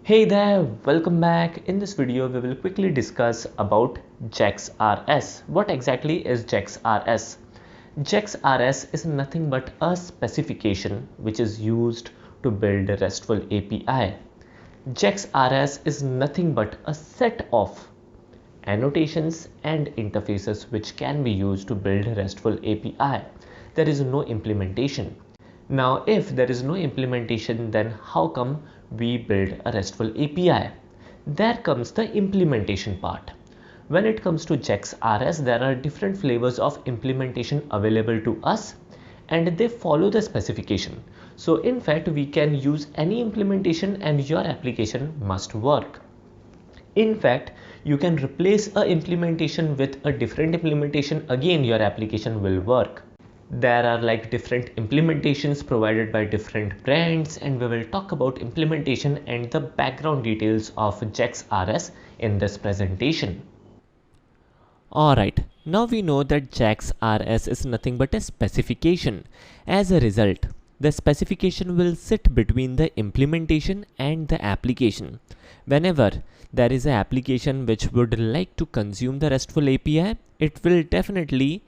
Hey there, welcome back. In this video, we will quickly discuss about JAX-RS. What exactly is JAX-RS? JAX-RS is nothing but a specification which is used to build a RESTful API. JAX-RS is nothing but a set of annotations and interfaces which can be used to build a RESTful API. There is no implementation. Now, if there is no implementation, then how come we build a RESTful API? There comes the implementation part. When it comes to JAX-RS, there are different flavors of implementation available to us and they follow the specification. So in fact, we can use any implementation and your application must work. In fact, you can replace a implementation with a different implementation, again your application will work. There are like different implementations provided by different brands, and we will talk about implementation and the background details of JAX-RS in this presentation. Alright, now we know that JAX-RS is nothing but a specification. As a result, the specification will sit between the implementation and the application. Whenever there is an application which would like to consume the RESTful API, it will definitely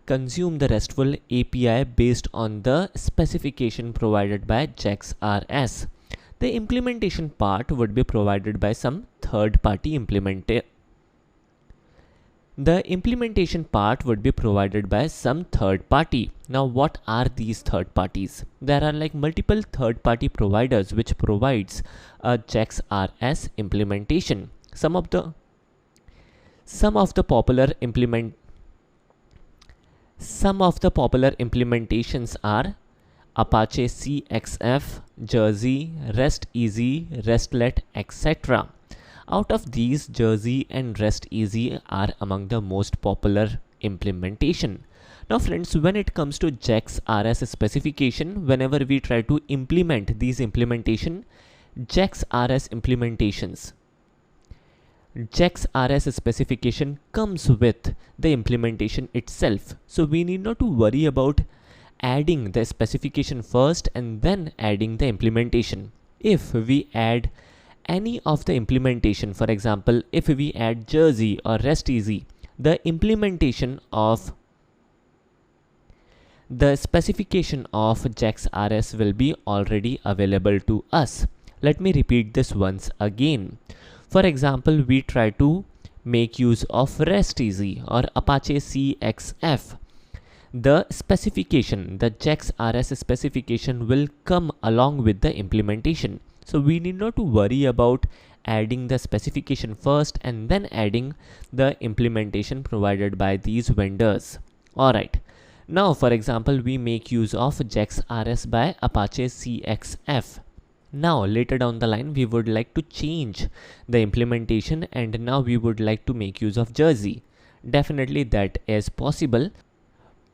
consume the RESTful API based on the specification provided by JAX-RS. The implementation part would be provided by some third-party implementer. The implementation part would be provided by some third party. Now, what are these third parties? There are like multiple third-party providers which provides a JAX-RS implementation. Some of the popular implementations are Apache CXF, Jersey, REST Easy, RESTlet, etc. Out of these, Jersey and REST Easy are among the most popular implementation. Now friends, when it comes to JAX-RS specification, whenever we try to implement these JAX-RS specification comes with the implementation itself. So we need not to worry about adding the specification first and then adding the implementation. If we add any of the implementation, for example, if we add Jersey or REST Easy, the implementation of the specification of JAX-RS will be already available to us. Let me repeat this once again. For example, we try to make use of REST Easy or Apache CXF. The specification, the JAX-RS specification will come along with the implementation. So we need not to worry about adding the specification first and then adding the implementation provided by these vendors. Alright. Now, for example, we make use of JAX-RS by Apache CXF. Now, later down the line, we would like to change the implementation and now we would like to make use of Jersey. Definitely that is possible,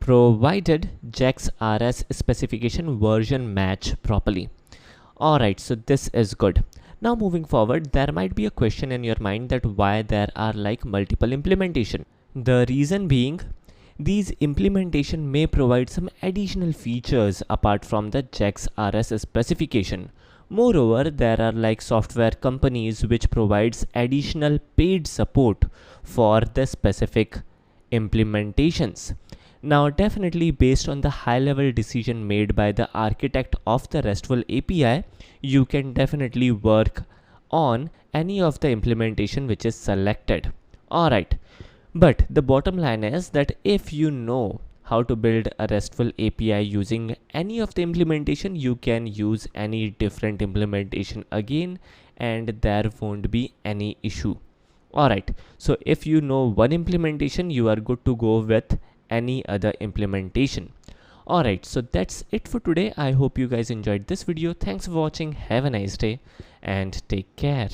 provided JAX-RS specification version match properly. Alright, so this is good. Now moving forward, there might be a question in your mind that why there are like multiple implementation. The reason being, these implementation may provide some additional features apart from the JAX-RS specification. Moreover, there are like software companies which provides additional paid support for the specific implementations. Now, definitely based on the high-level decision made by the architect of the RESTful API, you can definitely work on any of the implementation which is selected. Alright, but the bottom line is that if you know how to build a RESTful API using any of the implementation, you can use any different implementation again and there won't be any issue. Alright, so if you know one implementation, you are good to go with any other implementation. Alright, so that's it for today. I hope you guys enjoyed this video. Thanks for watching. Have a nice day and take care.